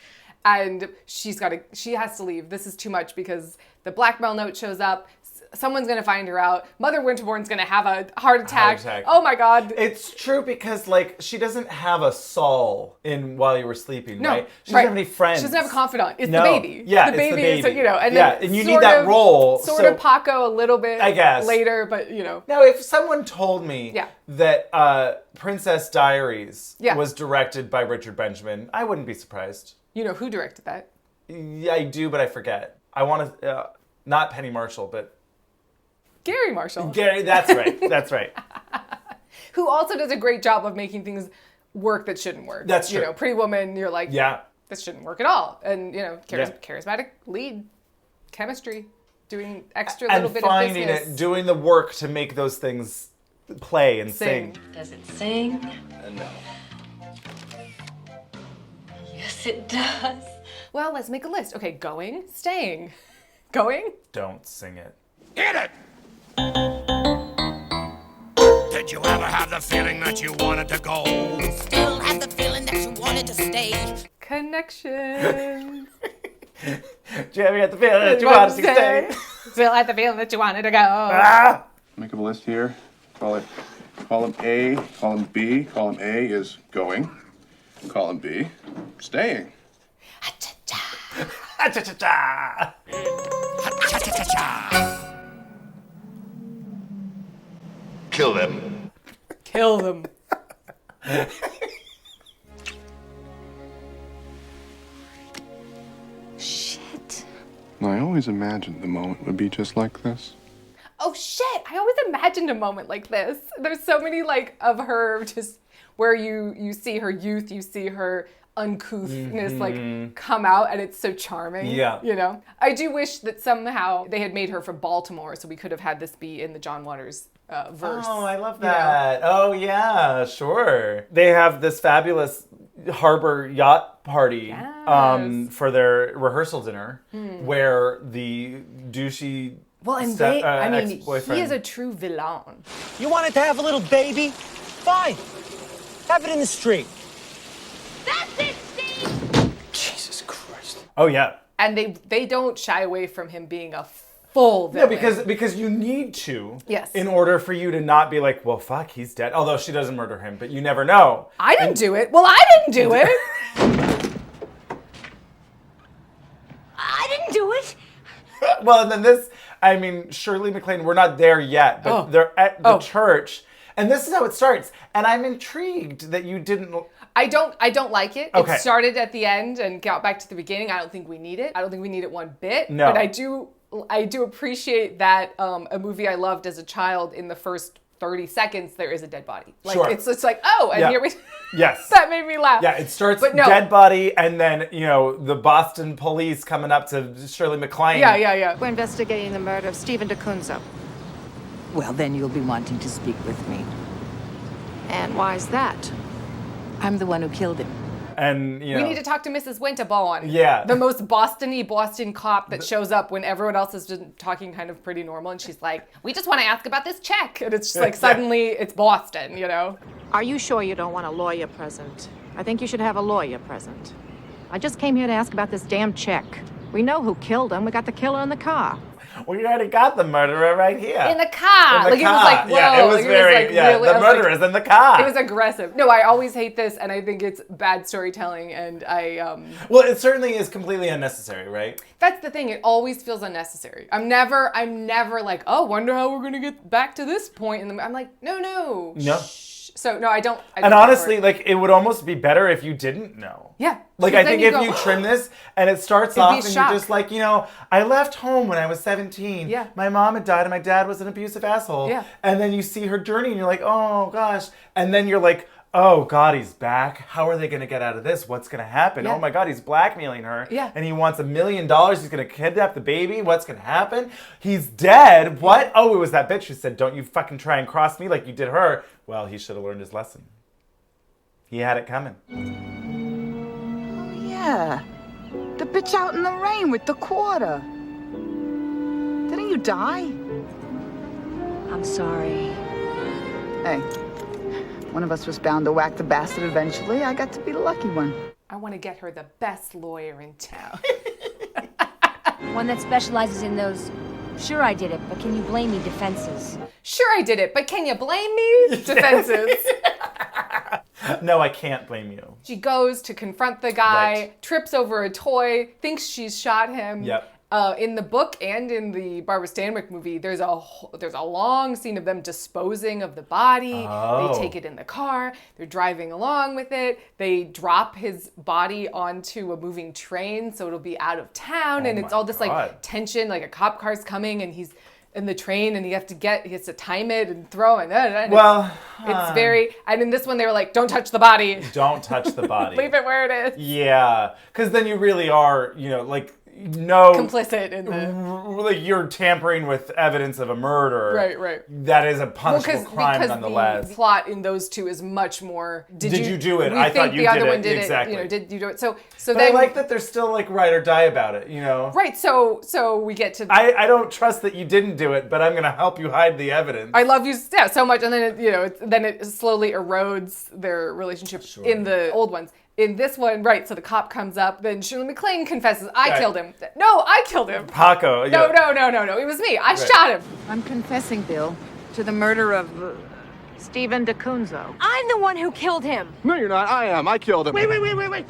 And she has to leave. This is too much because the blackmail note shows up. Someone's going to find her out. Mother Winterbourne's going to have a heart attack. Oh my God. It's true because like she doesn't have a Saul in While You Were Sleeping, right? She doesn't have any friends. She doesn't have a confidant. It's the baby. Yeah, the baby. It's the baby. And and you need that role. Sort of Paco a little bit I guess. later, but Now, if someone told me that Princess Diaries was directed by Richard Benjamin, I wouldn't be surprised. You know who directed that? Yeah, I do, but I forget. I want to, not Penny Marshall, but Gary Marshall. Gary, that's right. That's right. Who also does a great job of making things work that shouldn't work. That's true. Pretty Woman, you're like, this shouldn't work at all. And, charismatic lead, chemistry, doing extra little bit of business. And finding it, doing the work to make those things play and sing. Does it sing? No. Yes, it does. Well, let's make a list. Okay, going, staying. Going? Don't sing it. Hit it! Did you ever have the feeling that you wanted to go? Still have the feeling that you wanted to stay. Connections. Do you ever get the feeling that you wanted to stay? Still at the feeling that you wanted to go. Ah! Make up a list here. Call it column A, column B. Column A is going. Column B, staying. Cha-cha-cha. Kill them. Kill them. Shit. I always imagined the moment would be just like this. Oh shit! I always imagined a moment like this. There's so many like of her just where you see her youth, you see her uncouthness like come out, and it's so charming. Yeah. You know? I do wish that somehow they had made her from Baltimore so we could have had this be in the John Waters verse. Oh, I love you know? that. Oh, yeah, sure. They have this fabulous harbor yacht party for their rehearsal dinner where the douchey Well, and ex-boyfriend. he is a true villain. You wanted to have a little baby? Fine. Have it in the street. That's it, Steve! Jesus Christ. Oh, yeah. And they don't shy away from him being a full villain. No, because you need to. Yes. In order for you to not be like, well, fuck, he's dead. Although she doesn't murder him, but you never know. I didn't do it. Well, I didn't do it. I didn't do it. Well, and then this, I mean, Shirley MacLaine, we're not there yet, but they're at the church. And this is how it starts. And I'm intrigued that you didn't... I don't like it. Okay. It started at the end and got back to the beginning. I don't think we need it. I don't think we need it one bit. No. But I do appreciate that a movie I loved as a child, in the first 30 seconds there is a dead body. Like Sure. it's like, oh, and here we Yes. that made me laugh. Yeah, it starts But no. dead body and then, you know, the Boston police coming up to Shirley MacLaine. Yeah. We're investigating the murder of Stephen DeCunzo. Well, then you'll be wanting to speak with me. And why's that? I'm the one who killed him. And, you know. We need to talk to Mrs. Winterbourne. Yeah. The most Boston-y Boston cop that shows up when everyone else is just talking kind of pretty normal, and she's like, we just want to ask about this check. And it's just like, suddenly it's Boston, you know? Are you sure you don't want a lawyer present? I think you should have a lawyer present. I just came here to ask about this damn check. We know who killed him. We got the killer in the car. We already got the murderer right here. In the car. In the car. It was like, whoa. Yeah, it was very, really, the murderer's in the car. It was aggressive. No, I always hate this, and I think it's bad storytelling, and Well, it certainly is completely unnecessary, right? That's the thing. It always feels unnecessary. I'm never like, oh, wonder how we're gonna get back to this point. And I'm like, no. Shh. So no, I don't. And honestly, like, it would almost be better if you didn't know. Yeah. Like, I think if you trim this and it starts It'd off be and shock. you're just like, you know, I left home when I was 17. Yeah. My mom had died and my dad was an abusive asshole. Yeah. And then you see her journey and you're like, oh gosh. And then you're like, oh God, he's back. How are they going to get out of this? What's going to happen? Yeah. Oh my God, he's blackmailing her. Yeah. And he wants $1 million. He's going to kidnap the baby. What's going to happen? He's dead. What? Oh, it was that bitch who said, don't you fucking try and cross me like you did her. Well, he should have learned his lesson. He had it coming. Oh, yeah. The bitch out in the rain with the quarter. Didn't you die? I'm sorry. Hey, one of us was bound to whack the bastard eventually. I got to be the lucky one. I want to get her the best lawyer in town. One that specializes in those, sure I did it, but can you blame me defenses? Sure I did it, but can you blame me? Defenses. No, I can't blame you. She goes to confront the guy, Right. trips over a toy, thinks she's shot him. Yep. In the book and in the Barbara Stanwyck movie, there's a long scene of them disposing of the body. Oh. They take it in the car. They're driving along with it. They drop his body onto a moving train, so it'll be out of town. And it's all this like tension, like a cop car's coming, and he's in the train, and he has to time it and throw it. And Well, it's very. And in this one, they were like, "Don't touch the body. Don't touch the body. Leave it where it is." Yeah, because then you really are, you know, like, no Complicit in the. like you're tampering with evidence of a murder. Right. That is a punishable crime because nonetheless. the plot in those two is much more. Did you do it? We I think thought you the other did one it. did Exactly. it. You know, did you do it? So but then I like that there's still like ride or die about it, you know? Right. So we get to. I don't trust that you didn't do it, but I'm gonna help you hide the evidence. I love you so much, and then it slowly erodes their relationship in the old ones. in this one, right, so the cop comes up, then Shirley MacLaine confesses, I killed him. No, I killed him. Paco. No, it was me. I shot him. I'm confessing, Bill, to the murder of Stephen DeCunzo. I'm the one who killed him. No, you're not. I am. I killed him. Wait.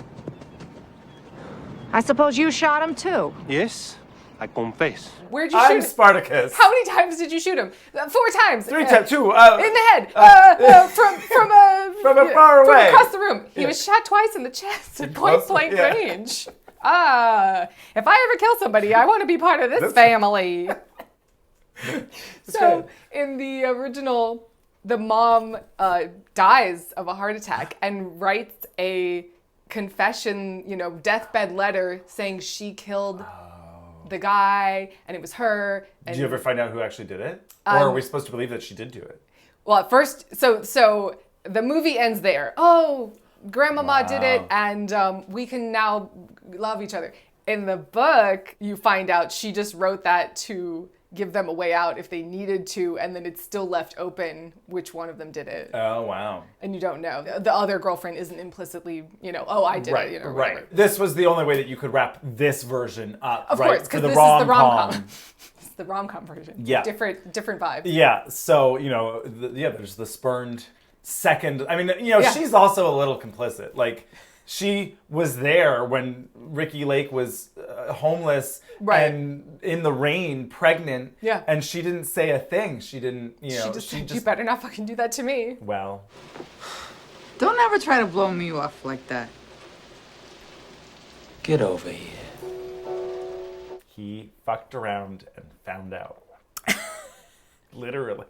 I suppose you shot him too. Yes, I confess. Where'd you shoot him? I'm Spartacus. How many times did you shoot him? 4 times. 3 times. 2. In the head. From far away. From across the room. He was shot twice in the chest at point blank range. If I ever kill somebody, I want to be part of this family. So in the original, the mom dies of a heart attack and writes a confession, deathbed letter saying she killed the guy and it was her. And, Did you ever find out who actually did it? Or are we supposed to believe that she did do it? Well, at first, so the movie ends there. Oh, Grandmama did it, and we can now love each other. In the book, you find out she just wrote that to give them a way out if they needed to, and then it's still left open which one of them did it. Oh, wow. And you don't know. The other girlfriend isn't implicitly, oh, I did it, whatever. Right. This was the only way that you could wrap this version up, Of right? course, because this is the rom-com. It's the rom-com version. Yeah. Different vibes. Yeah, so, there's the spurned second. I mean, she's also a little complicit. Like, she was there when Ricki Lake was homeless and in the rain, pregnant. Yeah. And she didn't say a thing. She didn't, She just said, you better not fucking do that to me. Well. Don't ever try to blow me off like that. Get over here. He fucked around and found out. Literally.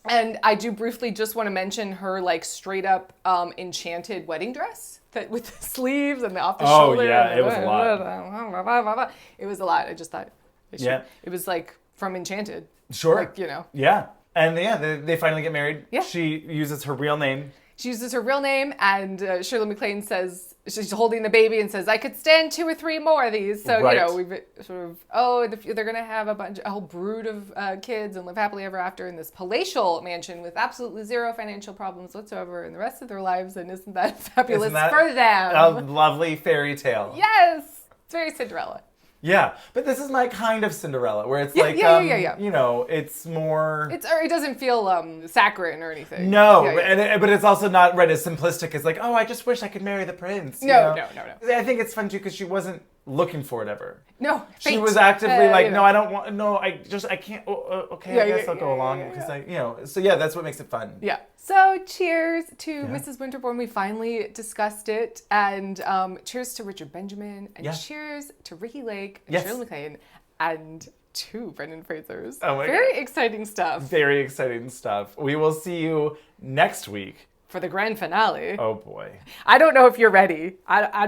And I do briefly just want to mention her straight up enchanted wedding dress that with the sleeves and the off the shoulder. Oh yeah, it was a lot. It was a lot. I just thought it was from Enchanted. Sure. Yeah. And they finally get married. Yeah. She uses her real name. She uses her real name, and Shirley MacLaine says, she's holding the baby and says, I could stand 2 or 3 more of these. So, we've sort of, they're going to have a whole brood of kids and live happily ever after in this palatial mansion with absolutely 0 financial problems whatsoever in the rest of their lives. And isn't that fabulous for them? A lovely fairy tale. Yes! It's very Cinderella. Yeah, but this is my kind of Cinderella, where it's it's more... It doesn't feel saccharine or anything. No, but it's also not as simplistic as I just wish I could marry the prince. No. I think it's fun too because she wasn't looking for it ever. No, she was actively no, I don't want, no, I can't, okay, I guess I'll go along because so that's what makes it fun. Yeah. So cheers to Mrs. Winterbourne. We finally discussed it. And cheers to Richard Benjamin. And cheers to Ricki Lake and Shirley MacLaine. And to Brendan Fraser's. Oh my Very God. Exciting stuff. Very exciting stuff. We will see you next week. For the grand finale. Oh boy. I don't know if you're ready. I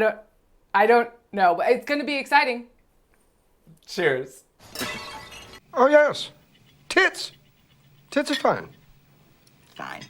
don't know, but it's going to be exciting. Cheers. Oh, yes. Tits. Tits are fine. Fine.